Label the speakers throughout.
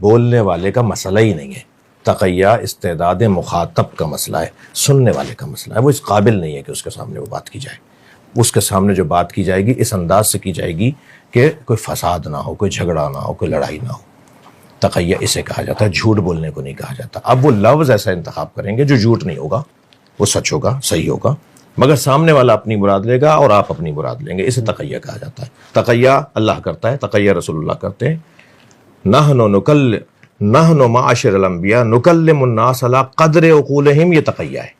Speaker 1: بولنے والے کا مسئلہ ہی نہیں ہے. تقیہ استعداد مخاطب کا مسئلہ ہے, سننے والے کا مسئلہ ہے. وہ اس قابل نہیں ہے کہ اس کے سامنے وہ بات کی جائے. اس کے سامنے جو بات کی جائے گی اس انداز سے کی جائے گی کہ کوئی فساد نہ ہو, کوئی جھگڑا نہ ہو, کوئی لڑائی نہ ہو. تقیہ اسے کہا جاتا ہے, جھوٹ بولنے کو نہیں کہا جاتا. اب وہ لفظ ایسا انتخاب کریں گے جو جھوٹ نہیں ہوگا, وہ سچ ہوگا, صحیح ہوگا, مگر سامنے والا اپنی مراد لے گا اور آپ اپنی مراد لیں گے. اسے تقیہ کہا جاتا ہے. تقیہ اللہ کرتا ہے, تقیہ رسول اللہ کرتے ہیں. نحن معاشر الانبیاء نکلم الناس علی قدر عقولہم, یہ تقیہ ہے.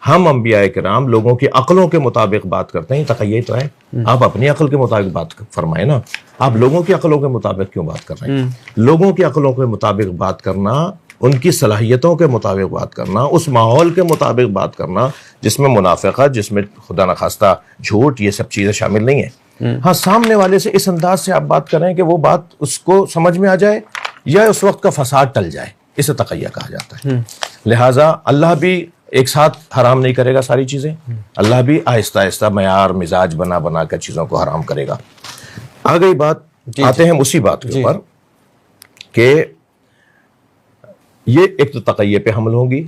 Speaker 1: ہم انبیاء کرام لوگوں کی عقلوں کے مطابق بات کرتے ہیں. تقیہ تو ہے, آپ اپنی عقل کے مطابق بات فرمائیں نا. آپ لوگوں کی عقلوں کے مطابق کیوں بات کر رہے ہیں؟ لوگوں کی عقلوں کے مطابق بات کرنا, ان کی صلاحیتوں کے مطابق بات کرنا, اس ماحول کے مطابق بات کرنا جس میں منافقت, جس میں خدا نخواستہ جھوٹ, یہ سب چیزیں شامل نہیں ہیں. ہاں, سامنے والے سے اس انداز سے آپ بات کریں کہ وہ بات اس کو سمجھ میں آ جائے یا اس وقت کا فساد ٹل جائے, اسے تقیہ کہا جاتا ہے. لہٰذا اللہ بھی ایک ساتھ حرام نہیں کرے گا ساری چیزیں, اللہ بھی آہستہ آہستہ معیار مزاج بنا کر چیزوں کو حرام کرے گا. آ گئی بات, آتے ہیں اسی بات کے اوپر کہ یہ ایک تو تقیہ پہ حمل ہوگی.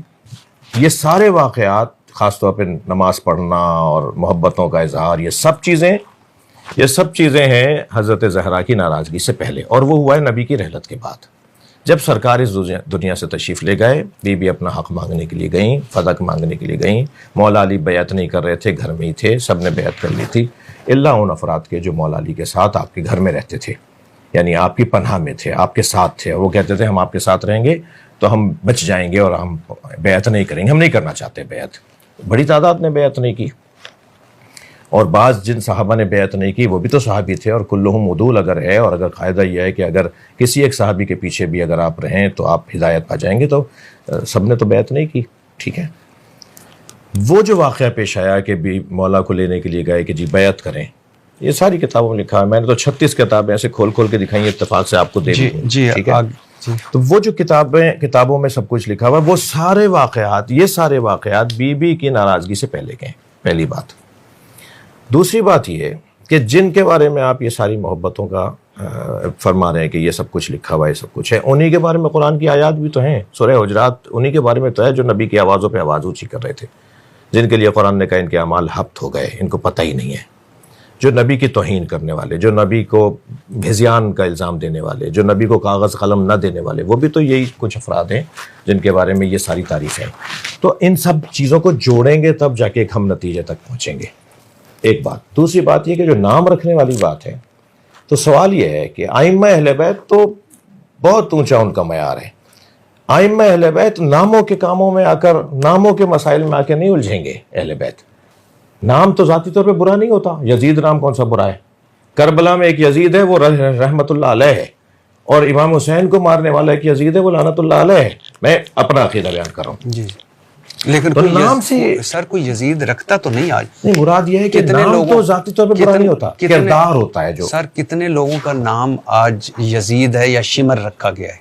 Speaker 1: یہ سارے واقعات, خاص طور پہ نماز پڑھنا اور محبتوں کا اظہار, یہ سب چیزیں ہیں حضرت زہرا کی ناراضگی سے پہلے, اور وہ ہوا ہے نبی کی رحلت کے بعد. جب سرکار اس دنیا سے تشریف لے گئے, بی اپنا حق مانگنے کے لیے گئیں, فدق مانگنے کے لیے گئیں. مولا علی بیعت نہیں کر رہے تھے, گھر میں ہی تھے, سب نے بیعت کر لی تھی الا ان افراد کے جو مولا علی کے ساتھ آپ کے گھر میں رہتے تھے, یعنی آپ کی پناہ میں تھے, آپ کے ساتھ تھے. وہ کہتے تھے ہم آپ کے ساتھ رہیں گے تو ہم بچ جائیں گے اور ہم بیعت نہیں کریں گے, ہم نہیں کرنا چاہتے بیعت. بڑی تعداد نے بیعت نہیں کی, اور بعض جن صحابہ نے بیعت نہیں کی وہ بھی تو صحابی تھے. اور کلہم عدول اگر ہے, اور اگر قاعدہ یہ ہے کہ اگر کسی ایک صحابی کے پیچھے بھی اگر آپ رہیں تو آپ ہدایت پا جائیں گے, تو سب نے تو بیعت نہیں کی. ٹھیک ہے, وہ جو واقعہ پیش آیا کہ بھی مولا کو لینے کے لیے گئے کہ جی بیعت کریں, یہ ساری کتابوں میں لکھا ہے. میں نے تو 36 کتابیں ایسے کھول کے دکھائی, اتفاق سے آپ کو دے دی. ٹھیک ہے, تو وہ جو کتابوں میں سب کچھ لکھا ہوا ہے, وہ سارے واقعات, یہ سارے واقعات بی کی ناراضگی سے پہلے کے ہیں. پہلی بات. دوسری بات یہ ہے کہ جن کے بارے میں آپ یہ ساری محبتوں کا فرما رہے ہیں کہ یہ سب کچھ لکھا ہوا ہے, سب کچھ ہے, انہی کے بارے میں قرآن کی آیات بھی تو ہیں. سورہ حجرات انہی کے بارے میں تو ہے جو نبی کی آوازوں پہ آواز اونچی کر رہے تھے, جن کے لیے قرآن نے کہا ان کے اعمال ہبط ہو گئے, ان کو پتہ ہی نہیں ہے. جو نبی کی توہین کرنے والے, جو نبی کو بھیزیان کا الزام دینے والے, جو نبی کو کاغذ قلم نہ دینے والے, وہ بھی تو یہی کچھ افراد ہیں جن کے بارے میں یہ ساری تعریفیں ہیں. تو ان سب چیزوں کو جوڑیں گے تب جا کے ایک ہم نتیجے تک پہنچیں گے. ایک بات. دوسری بات یہ کہ جو نام رکھنے والی بات ہے, تو سوال یہ ہے کہ ائمہ اہل بیت تو بہت اونچا ان کا معیار ہے. ائمہ اہل بیت ناموں کے کاموں میں آ کر, ناموں کے مسائل میں آ کے نہیں الجھیں گے. اہل بیت نام تو ذاتی طور پہ برا نہیں ہوتا. یزید نام کون سا برا ہے؟ کربلا میں ایک یزید ہے, وہ رحمت اللہ علیہ ہے, اور امام حسین کو مارنے والا ایک یزید ہے, وہ لعنت اللہ علیہ ہے. میں اپنا عقیدہ بیان کر رہا ہوں.
Speaker 2: جی, لیکن
Speaker 1: تو نام سے
Speaker 2: سر کوئی یزید رکھتا تو نہیں آج.
Speaker 1: نہیں, مراد یہ ہے کہ نام تو ذاتی طور پہ برا نہیں ہوتا, کردار ہوتا ہے. جو
Speaker 2: سر کتنے لوگوں کا نام آج یزید ہے یا شمر رکھا گیا ہے؟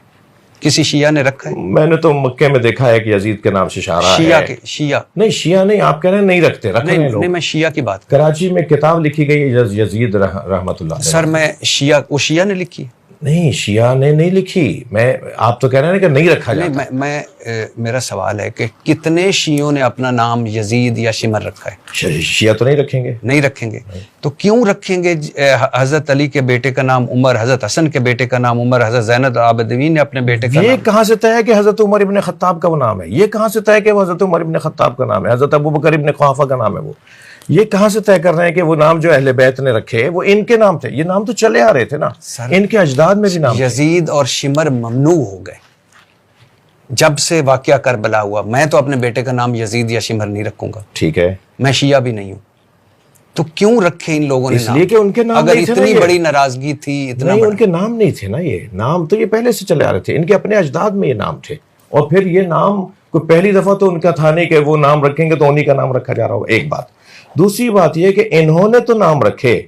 Speaker 2: کسی شیعہ نے رکھا ہے؟ میں
Speaker 1: نے تو مکے میں دیکھا ہے کہ یزید کے نام سے شاعرہ ہے.
Speaker 2: شیعہ
Speaker 1: نہیں, شیعہ نہیں, آپ کہہ رہے ہیں نہیں رکھتے, رکھ رہے ہیں لوگ.
Speaker 2: نہیں, میں شیعہ کی بات.
Speaker 1: کراچی میں کتاب لکھی گئی ہے یزید رحمت اللہ.
Speaker 2: سر میں شیعہ, وہ شیعہ نے لکھی؟
Speaker 1: نہیں, شیعہ نے نہیں لکھی. آپ تو کہہ رہے ہیں کہ نہیں رکھا جاتا.
Speaker 2: میرا سوال ہے کہ کتنے شیعوں نے اپنا نام یزید یا شمر رکھا ہے؟
Speaker 1: شیعہ تو نہیں رکھیں گے.
Speaker 2: نہیں رکھیں گے. تو کیوں رکھیں گے؟ حضرت علی کے بیٹے کا نام عمر, حضرت حسن کے بیٹے کا نام عمر, حضرت زینب العابدین نے اپنے بیٹے کا.
Speaker 1: یہ کہاں سے طے ہے کہ حضرت عمر ابن خطاب کا وہ نام ہے؟ یہ کہاں سے طے ہے کہ وہ حضرت عمر ابن خطاب کا نام ہے؟ حضرت ابوبکر ابن قحافہ کا نام ہے. وہ یہ کہاں سے طے کر رہے ہیں کہ وہ نام جو اہل بیت نے رکھے وہ ان کے نام تھے؟ یہ نام تو چلے آ رہے تھے نا, ان کے اجداد میں بھی نام.
Speaker 2: یزید اور شمر ممنوع ہو گئے جب سے واقعہ کربلا ہوا. میں تو اپنے بیٹے کا نام یزید یا شمر نہیں رکھوں گا.
Speaker 1: ٹھیک ہے,
Speaker 2: میں شیعہ بھی نہیں ہوں. تو کیوں رکھے ان لوگوں نے؟
Speaker 1: اس لیے کہ ان کے نام
Speaker 2: اگر اتنی بڑی ناراضگی تھی, اتنا
Speaker 1: نہیں, ان کے نام نہیں تھے نا. یہ نام تو یہ پہلے سے چلے آ رہے تھے, ان کے اپنے اجداد میں یہ نام تھے. اور پھر یہ نام کوئی پہلی دفعہ تو ان کا تھا نہیں کہ وہ نام رکھیں گے تو انہی کا نام رکھا جا رہا ہوگا. ایک بات. دوسری بات یہ کہ انہوں نے تو نام رکھے.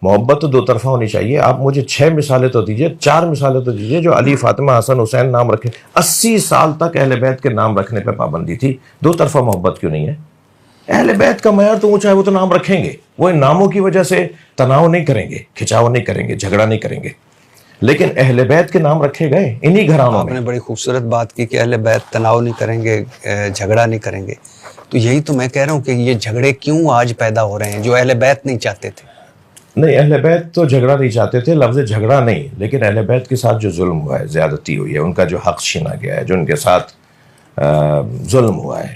Speaker 1: محبت تو دو طرفہ ہونی چاہیے. آپ مجھے 6 مثالیں تو دیجئے, 4 مثالیں تو دیجئے جو علی, فاطمہ, حسن, حسین نام رکھے. 80 سال تک اہل بیت کے نام رکھنے پہ پابندی تھی. دو طرفہ محبت کیوں نہیں ہے؟ اہل بیت کا معیار تو اونچا ہے, وہ تو نام رکھیں گے. وہ ان ناموں کی وجہ سے تناؤ نہیں کریں گے, کھچاؤ نہیں کریں گے, جھگڑا نہیں کریں گے. لیکن اہل بیت کے نام رکھے گئے انہی گھرانوں
Speaker 2: آپ
Speaker 1: میں.
Speaker 2: نے بڑی خوبصورت بات کی کہ اہل بیت تناؤ نہیں کریں گے، جھگڑا نہیں کریں گے. تو یہی تو میں کہہ رہا ہوں کہ یہ جھگڑے کیوں آج پیدا ہو رہے ہیں جو اہل بیت نہیں چاہتے تھے.
Speaker 1: نہیں، اہل بیت تو جھگڑا نہیں چاہتے تھے، لفظ جھگڑا نہیں، لیکن اہل بیت کے ساتھ جو ظلم ہوا ہے، زیادتی ہوئی ہے، ان کا جو حق چھینا گیا ہے، جو ان کے ساتھ ظلم ہوا ہے،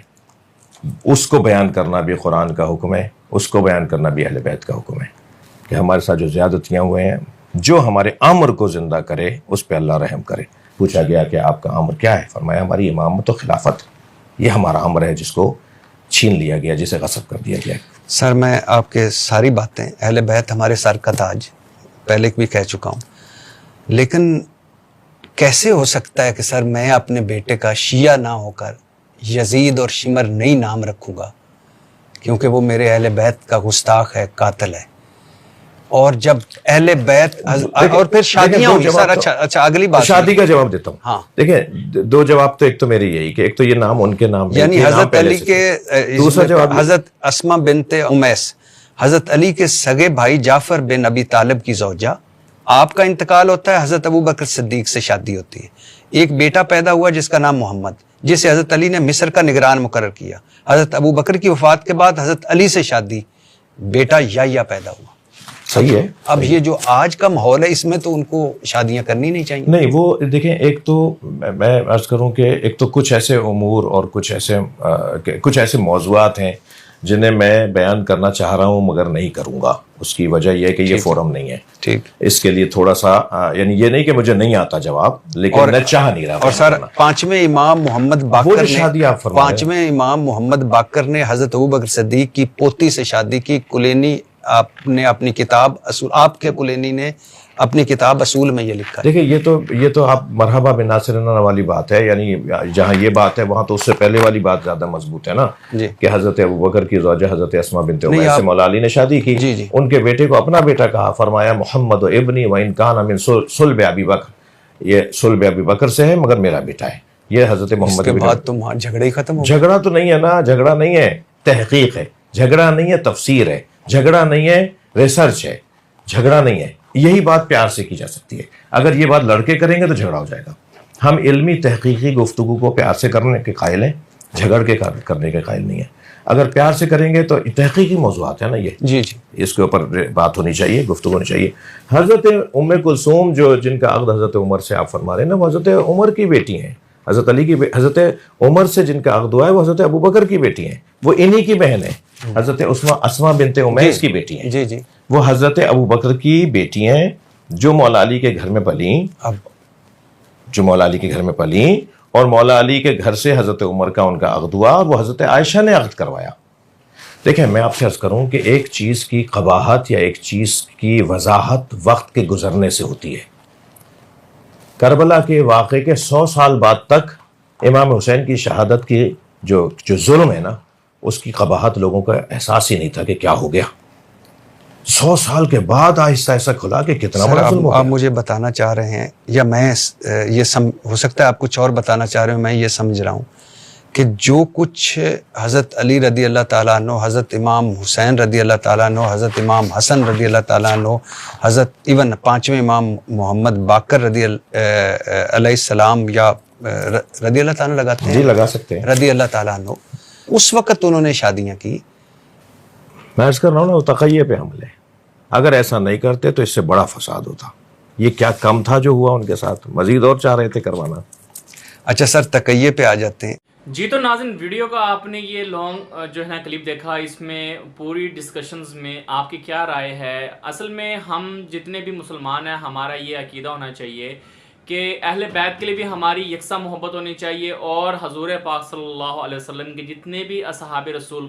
Speaker 1: اس کو بیان کرنا بھی قرآن کا حکم ہے، اس کو بیان کرنا بھی اہل بیت کا حکم ہے کہ ہمارے ساتھ جو زیادتیاں ہوئے ہیں، جو ہمارے امر کو زندہ کرے اس پہ اللہ رحم کرے. پوچھا گیا کہ آپ کا امر کیا ہے؟ فرمایا ہماری امامت و خلافت، یہ ہمارا امر ہے جس کو چھین لیا گیا، جسے غصب کر دیا گیا.
Speaker 2: سر میں آپ کے ساری باتیں، اہل بیت ہمارے سر کا تاج، پہلے بھی کہہ چکا ہوں، لیکن کیسے ہو سکتا ہے کہ سر میں اپنے بیٹے کا شیعہ نہ ہو کر یزید اور شمر نہیں نام رکھوں گا کیونکہ وہ میرے اہل بیت کا گستاخ ہے، قاتل ہے. اور جب اہل بیت اور پھر شادیاں ہوئی سر. اچھا اگلی بات
Speaker 1: شادی کا جواب دیتا ہوں.
Speaker 2: ہاں
Speaker 1: دیکھیں دو جواب تو، ایک تو میری یہی کہ ایک تو یہ نام ان کے نام،
Speaker 2: یعنی حضرت علی کے،
Speaker 1: دوسرا جواب
Speaker 2: حضرت اسما بنت امیس حضرت علی کے سگے بھائی جعفر بن ابی طالب کی زوجہ، آپ کا انتقال ہوتا ہے، حضرت ابو بکر صدیق سے شادی ہوتی ہے، ایک بیٹا پیدا ہوا جس کا نام محمد، جسے حضرت علی نے مصر کا نگران مقرر کیا. حضرت ابو بکر کی وفات کے بعد حضرت علی سے شادی، بیٹا یحییٰ پیدا ہوا.
Speaker 1: صحیح ہے.
Speaker 2: اب یہ جو آج کا ماحول ہے اس میں تو ان کو شادیاں کرنی نہیں چاہیے.
Speaker 1: نہیں، وہ دیکھیں، ایک تو میں عرض کروں کہ ایک تو کچھ ایسے امور اور کچھ ایسے موضوعات ہیں جنہیں میں بیان کرنا چاہ رہا ہوں مگر نہیں کروں گا. اس کی وجہ یہ ہے کہ یہ فورم نہیں ہے.
Speaker 2: ٹھیک،
Speaker 1: اس کے لیے تھوڑا سا یعنی یہ نہیں کہ مجھے نہیں آتا جواب، لیکن میں چاہ نہیں رہا.
Speaker 2: اور سر پانچویں امام محمد باقر نے حضرت ابوبکر صدیق کی پوتی سے شادی کی. کلینی آپ نے اپنی کتاب اصول، آپ کے کلینی نے اپنی کتاب اصول میں یہ لکھا ہے.
Speaker 1: دیکھیں یہ تو آپ مرحبا بناصرنا والی بات ہے، یعنی جہاں یہ بات ہے وہاں تو اس سے پہلے والی بات زیادہ مضبوط ہے نا، کہ حضرت ابوبکر کی زوجہ حضرت اسما بنت امیس سے مولا علی نے شادی کی. ان کے بیٹے کو اپنا بیٹا کہا، فرمایا محمد و ابنی و ان کان من صلب ابی بکر، یہ صلب ابی بکر سے ہے مگر میرا بیٹا ہے. یہ حضرت محمد
Speaker 2: کے بعد تو جھگڑے ہی ختم ہو.
Speaker 1: جھگڑا تو نہیں ہے نا، جھگڑا نہیں ہے، تحقیق ہے. جھگڑا نہیں ہے، تفسیر ہے. جھگڑا نہیں ہے، ریسرچ ہے. جھگڑا نہیں ہے. یہی بات پیار سے کی جا سکتی ہے. اگر یہ بات لڑکے کریں گے تو جھگڑا ہو جائے گا. ہم علمی تحقیقی گفتگو کو پیار سے کرنے کے قائل ہیں، جھگڑ کے کرنے کے قائل نہیں ہیں. اگر پیار سے کریں گے تو تحقیقی موضوعات ہیں نا یہ،
Speaker 2: جی
Speaker 1: اس کے اوپر بات ہونی چاہیے، گفتگو ہونی چاہیے. حضرت ام کلثوم جن کا عقد حضرت عمر سے آپ فرما رہے ہیں نا، وہ حضرت عمر کی بیٹی ہیں. حضرت علی کی حضرت عمر سے جن کا عقد ہوا ہے وہ حضرت ابوبکر کی بیٹی ہیں، وہ انہی کی بہن ہیں. حضرت اسما بنت امیس کی بیٹی ہیں.
Speaker 2: جی
Speaker 1: وہ حضرت ابوبکر کی بیٹی ہیں جو مولا علی کے گھر میں پلیں، اور مولا علی کے گھر سے حضرت عمر کا ان کا عقد ہوا اور وہ حضرت عائشہ نے عقد کروایا. دیکھیں میں آپ سے عرض کروں کہ ایک چیز کی قباحت یا ایک چیز کی وضاحت وقت کے گزرنے سے ہوتی ہے. کربلا کے واقعے کے 100 سال بعد تک امام حسین کی شہادت کی جو ظلم ہے نا، اس کی قباحت لوگوں کا احساس ہی نہیں تھا کہ کیا ہو گیا. 100 سال کے بعد آہستہ آہستہ کھلا کہ کتنا بڑا ظلم ہو گیا.
Speaker 2: آپ مجھے بتانا چاہ رہے ہیں یا میں یہ ہو سکتا ہے آپ کچھ اور بتانا چاہ رہے ہوں، میں یہ سمجھ رہا ہوں کہ جو کچھ حضرت علی رضی اللہ تعالیٰ عنہ، حضرت امام حسین رضی اللہ تعالیٰ عنہ، حضرت امام حسن رضی اللہ تعالیٰ عنہ، حضرت ایون پانچویں امام محمد باقر رضی علیہ السلام یا رضی اللہ تعالیٰ لگاتے ہیں؟
Speaker 1: جی لگا سکتے ہیں.
Speaker 2: رضی اللہ تعالیٰ عنہ، اس وقت انہوں نے شادیاں کی.
Speaker 1: میں عرض کر رہا ہوں نا، وہ تقیہ پہ حملے. اگر ایسا نہیں کرتے تو اس سے بڑا فساد ہوتا. یہ کیا کم تھا جو ہوا ان کے ساتھ، مزید اور چاہ رہے تھے کروانا.
Speaker 2: اچھا سر تقیہ پہ آ جاتے ہیں.
Speaker 3: جی تو ناظرین، ویڈیو کا آپ نے یہ لانگ جو ہے نا کلپ دیکھا، اس میں پوری ڈسکشنز میں آپ کی کیا رائے ہے؟ اصل میں ہم جتنے بھی مسلمان ہیں، ہمارا یہ عقیدہ ہونا چاہیے کہ اہل بیت کے لیے بھی ہماری یکساں محبت ہونی چاہیے، اور حضور پاک صلی اللہ علیہ وسلم کے جتنے بھی اصحاب رسول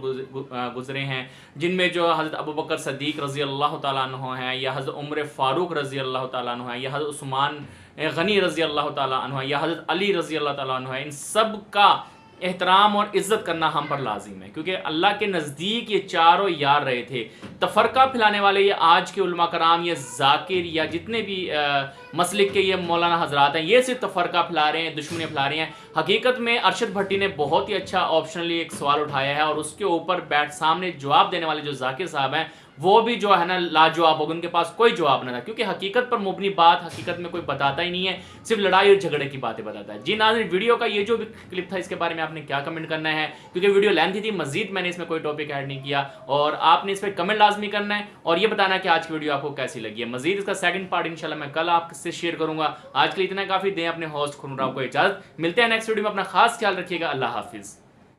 Speaker 3: گزرے ہیں، جن میں جو حضرت ابوبکر صدیق رضی اللہ تعالیٰ عنہ ہیں، یا حضرت عمر فاروق رضی اللہ تعالیٰ عنہ ہیں، یا حضرت عثمان غنی رضی اللہ تعالیٰ عنہ ہیں، یا حضرت علی رضی اللہ تعالیٰ عنہ ہیں، ان سب کا احترام اور عزت کرنا ہم پر لازم ہے، کیونکہ اللہ کے نزدیک یہ چاروں یار رہے تھے. تفرقہ پھیلانے والے یہ آج کے علماء کرام، یہ ذاکر یا جتنے بھی مسلک کے یہ مولانا حضرات ہیں، یہ صرف تفرقہ پھیلا رہے ہیں، دشمنی پھیلا رہے ہیں. حقیقت میں ارشد بھٹی نے بہت ہی اچھا آپشنلی ایک سوال اٹھایا ہے، اور اس کے اوپر سامنے جواب دینے والے جو ذاکر صاحب ہیں وہ بھی جو ہے نا لاجواب ہو گئے، ان کے پاس کوئی جواب نہ تھا، کیونکہ حقیقت پر مبنی بات حقیقت میں کوئی بتاتا ہی نہیں ہے، صرف لڑائی اور جھگڑے کی باتیں بتاتا ہے۔ جی ناظرین، ویڈیو کا یہ جو بھی کلپ تھا اس کے بارے میں آپ نے کیا کمنٹ کرنا ہے، کیونکہ ویڈیو لینتھی تھی، مزید میں نے اس میں کوئی ٹاپک ایڈ نہیں کیا، اور آپ نے اس پہ کمنٹ لازمی کرنا ہے اور یہ بتانا ہے کہ آج کی ویڈیو آپ کو کیسی لگی ہے۔ مزید اس کا سیکنڈ پارٹ انشاءاللہ میں کل آپ سے شیئر کروں گا۔ آج کے لیے اتنا کافی، دیں اپنے ہوسٹ خنورا کو اجازت، ملتے ہیں نیکسٹ ویڈیو میں، اپنا خاص خیال رکھیے گا، اللہ حافظ۔